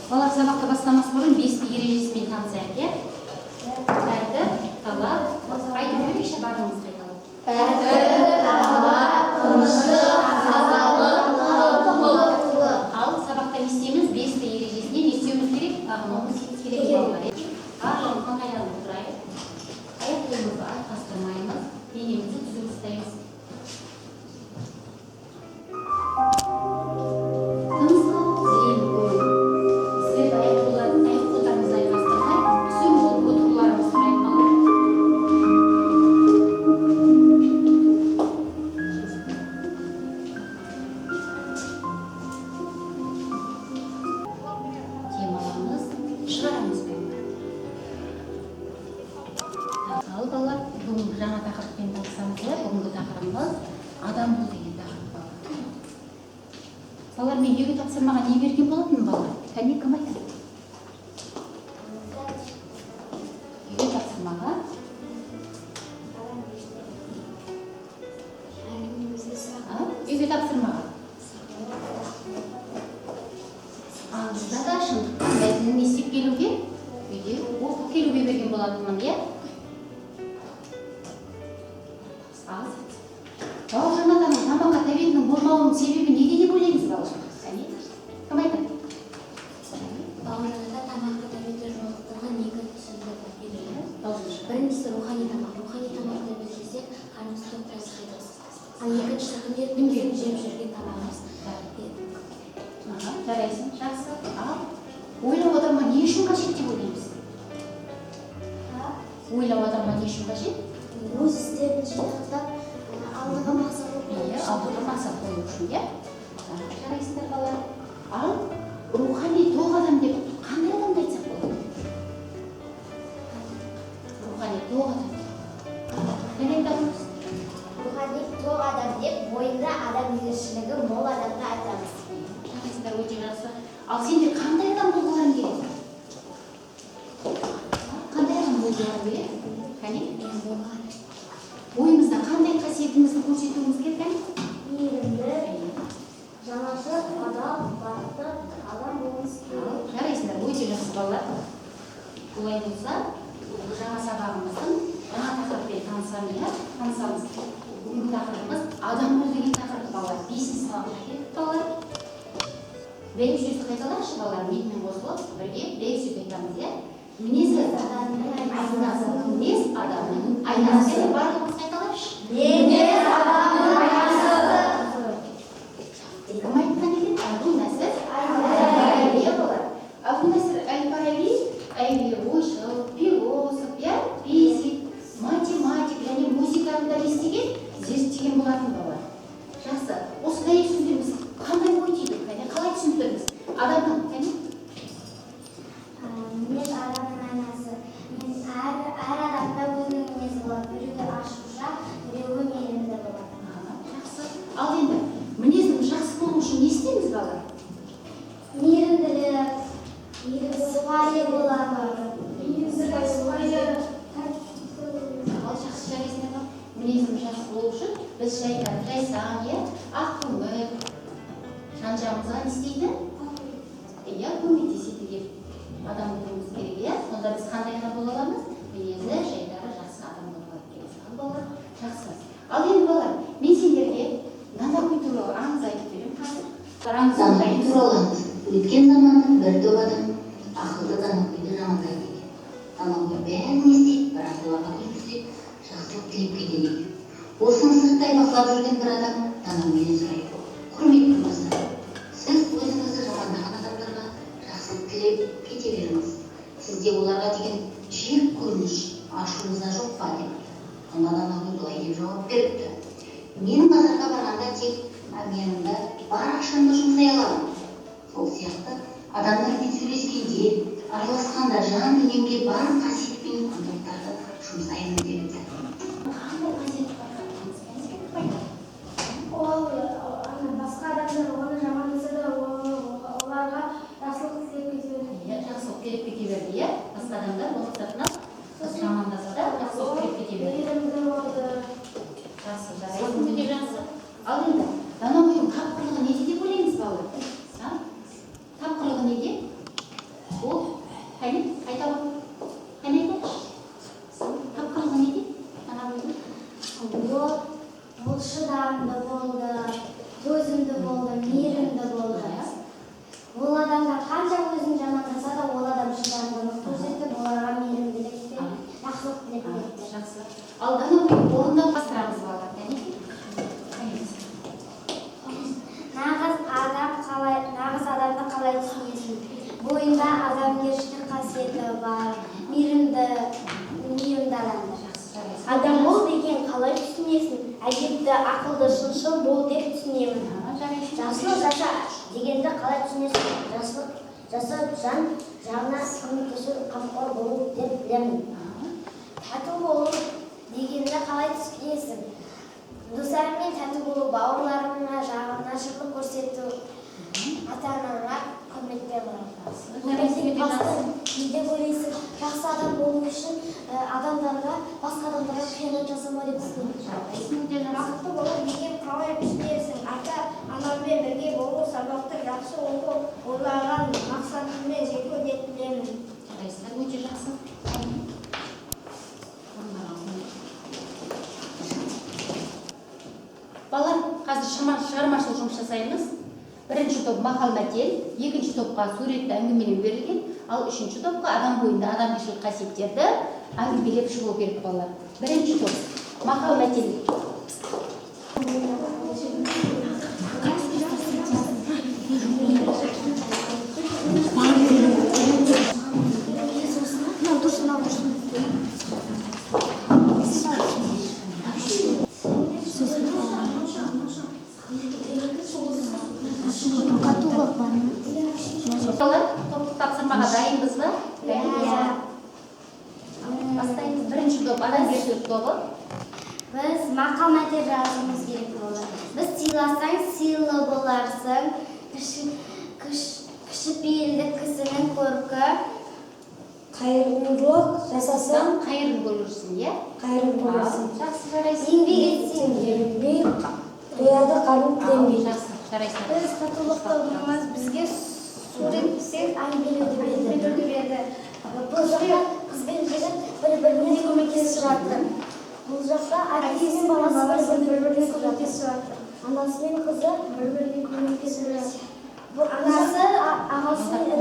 Балалар сабаққа бастамас бұрын 5-ті ережесімен танысайық, е? Тәртіп, талап, айтып берейікші барлығымыз қайталап. Тәртіп, талап, тыныштық, тазалық, қауіпсіздік. Ал сабақта не істейміз? 5-ті ережесіне не істеуіміз керек? Бағынуымыз керек балалар. Барлығымыз ыңғайланып отырайық. Аяқ-қолымызды айқастырмаймыз, денемізді түзу ұстаймыз. Жаңа тақырыппен танысамыз, бүгінгі тақырыбымыз адам бол деген тақырып балалар. Балалар, мен үйге тапсырмаға не берген болатын балалар? Кәне, кім айтады? Үйге тапсырмаға? Үйге тапсырмаға? Аңызда да шындықтан мәтінін естіп келуге, үйде оқып келуге берген болатынмын, е? Бауыржан атаның тамаққа тәбетінің болмауының себебі неге деп ойлаймыз балалар? Кім айтады? Бауыржан ата тамаққа тәбеті жоқтығын екі түсінде береді. Біріншісі рухани тамақ. Рухани тамақ деп біз жесек, қарнымыз тоқ қайсыз. Ал екіншісі күнделікті жеп жүрген тамағымыз. Жарайсың, жақсы. Ал ойлау адамға не үшін қажет деп ойлаймыз? Ойлау адамға не үшін қажет? Өз істерін жинақтап, алдыға мақсат қою. Алдыға мақсат қою үшін, е? Жарайсыңдар балалар. Ал рухани тоқ адам деп қандай адамды айтсақ болады? Рухани тоқ адам. Қандай айтамыз? Рухани тоқ адам деп бойында адамгершілігі мол адамды айтамыз. Жарайсыңдар, өте жақсы. Ал сендер қандай адам болғыларың келеді? Қандай адам болғыларың келеді? Қане? Ойымызда қандай қасиетімізді көрсетуіміз керек, қане? Мейірімді, жанашыр, адал, бақытты адам болуымыз керек. Жарайсыңдар, өте жақсы балалар. Олай болса, жаңа сабағымыздың жаңа тақырыппен танысамыз. Бүгінгі тақырыбымыз адам бол деген тақырып балалар. 5-ші сабаққа келдік балалар. Бірінші сөзді қайталайықшы балалар, менімен қосылып, бірге бірінші сөз айтамыз, е? Мінез адамның айнасы. Мінез адамның айнасы. Барлығымыз қайталайықшы. Мінез адамның айнасы. Кім айтқан екен? Әбу-Насыр Әбу-Насыр әл-Фараби әйгілі ойшыл, философ, физик, математик және музыканы да естіген, зерттеген болатын балалар. Жақсы. Осындай сөздеріміз қандай ой түйді? Қалай түсіндіріңіз? Адамның, кәне? Мінез адамның айнасы. Әр адамда өзінің мінезі болады. Біреуі ашушаң, біреуі мейірімді болады. Жақсы. Ал енді мінездің жақсы болу үшін не істейміз балалар? Мейірімділік, сыпайы болады. Ал жақсы жарайсыңдар ма? Мінездің жақсы болу үшін біз жайсаң, ақкөңіл, жан-жағымызға не істейді? Көмектеседі деп адам болуымыз керек, е? Сонда біз қандай адам бола аламыз? Мінезі жайдары жақсы адам болуға келеміз. Ал балалар, жақсы. Ал енді балалар, мен сендерге Данагүл туралы аңыз айтып беремін қазір. Данагүл туралы аңыз. Өткен заманда бір топ адам ақылды Данагүлді жамандайды екен. Данагүл бәрін естиді, бірақ оларға күлкісі жақсылық тілеп кетеді екен. Осыны сырттай бақылап жүрген бір адам Данагүлден сұрайды: құрметті мырза, сіз өзіңізді жамандаған адамдарға жақсылық тілеп кете беріңіз. Сізде оларға деген жек көрініш, ашуыңызда жоқ па деп. Онда Данагүл былай деп жауап беріпті: мен базарға барғанда тек менімді бар ақшамды жұмсай аламын. Сол сияқты адамдармен сөйлескенде, араласқанда жан дүниемде бар қасиет пен құндылықтарды жұмсаймын депті. Қандай қасиет бар? Ол басқа адамдар оны жамандаса да оларға жақсылық тілеп кете береді. Жақсылық тілеп кете берді, е? Басқа адамдар оның сыртынан жамандаса да жақсылық тілеп кете берді. Мейірімді болды. Жақсы, жарайсың, өте жақсы. Ал енді Данагүлдің тапқырлығы неде деп ойлаймыз балалар? Тапқырлығы неде? ақылды шыншыл бол деп түсінемін. Жарайсың. Жақсылық жаса дегенді қалай түсінесің? Жақсылық жасап жан жағына көмектесу, қамқор болу деп білемін. Тату болу дегенді қалай түсінесің? Достарыңмен тату болу, бауырларыңа жанашырлық көрсету, ата-анаңа құрметпен қарау. Кейде ойлайсың, жақсы адам болу үшін басқа адамдарға қиянат жасама деп түсінемін. Бақытты болу деген қалай түсінесің? Ата-анамен бірге болу, сабақты жақсы оқу, ойлаған мақсатыңмен жету деп білемін. Жарайсыздар, өте жақсы. Балалар, қазір шығармашылық жұмыс жасаймыз. Бірінші топ мақал-мәтел, екінші топқа суретті әңгімелеу берілген, ал үшінші топқа адам бойында адамгершілік қасиеттерді әңгімелеп шығу керек балалар. Бірінші топ мақал-мәтел. Топтық тапсырмаға дайынбыз ба? Бастаймыз. Бірінші топ адамгершілік тобы. Біз мақал-мәтел жазуымыз керек болады. Біз сыйласаң, сыйлы боларсың. Кішіпейілдік кісінің көркі. Қайырымдылық жасасаң, Қайырын көрерсің, иә? қайырым көресің. Жақсы, жарайсың. Еңбек етсең, Еңбек, қояды қарым тіленбей. Жақсы, жарайсың. Біз татулықта болмас, бізге суреттесек, әңгімелеуді берді. Бұл жақта қыз бен жігіт бір-біріне көмектесіп жатыр. Бұл жақта әкесі мен баласы бір-біріне көмектесіп жатыр. Анасы мен қызы бір-біріне көмектесіп жатыр. Бұл анасы ағасы мен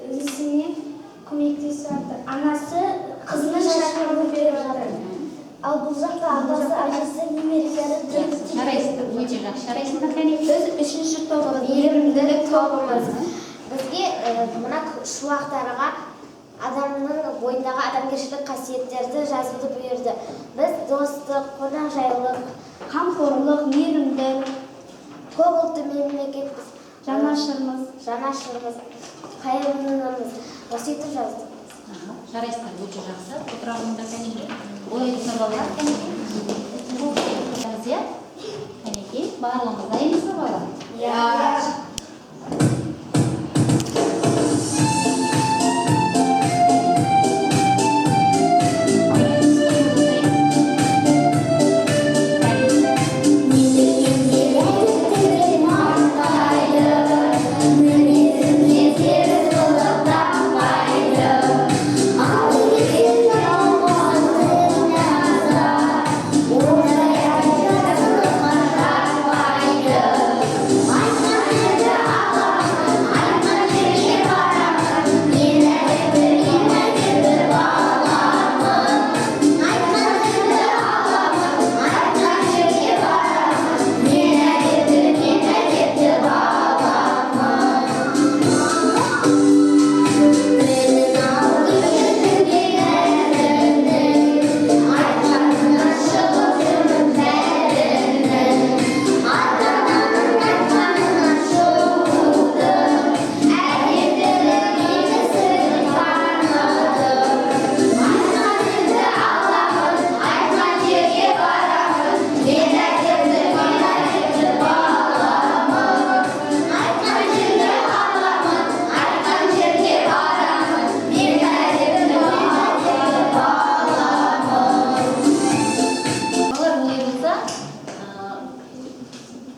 інісіне көмектесіп жатыр. Анасы қызына шашын беріп жатыр. Ал бұл жақта атасы әжесі немерелері Жарайсыңдар, өте жақсы. Жарайсыңдар, кәне. Біз үшінші тобы мейірімділік тобымыз. Бізге мына шуақтарға адамның бойындағы адамгершілік қасиеттерді жазуды бұйырды. Біз достық, қонақжайлық, қамқорлық, мейірімділік, көп ұлтты мемлекетпіз, жанашырмыз, қайырымдымыз. Осыйтып жаздық. Жарайсыздар, өте жақсы. Отыра алыңдар, кәнеге. Ойыңыздар балалар, кәнеге. Бұл иә? Кәнеге, барлығымыз дайынбыз ба балалар? Иә.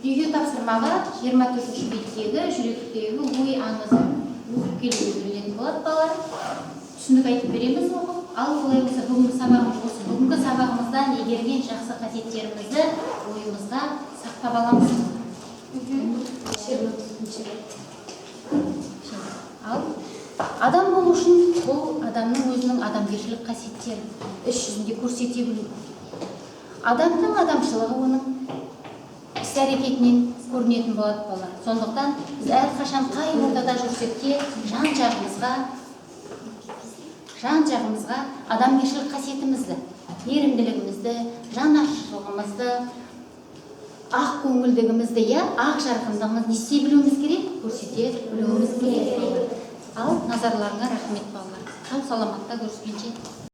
Үйге тапсырмаға 24-ші беттегі жүректегі ой аңызы оқып келуге берілетін болады балалар. Түсіндік айтып береміз оқып. Ал олай болса бүгінгі сабағымыздан егерген жақсы қасиеттерімізді ойымызда сақтап аламыз. Ал адам болу үшін бұл адамның өзінің адамгершілік қасиеттері іс жүзінде көрсете білу. Адамның адамшылығы оның іс-әрекетінен көрінетін болады балалар. Сондықтан біз әрқашан қай ортада жүрсек те жан-жағымызға адамгершілік қасиетімізді мейірімділігімізді, жанашырлығымызды, ақ көңілдігімізді, ақ жарқындығымызды не істей білуіміз керек? Көрсете білуіміз керек. Ал назарларыңа рахмет балалар. Сау саламатта көріскенше.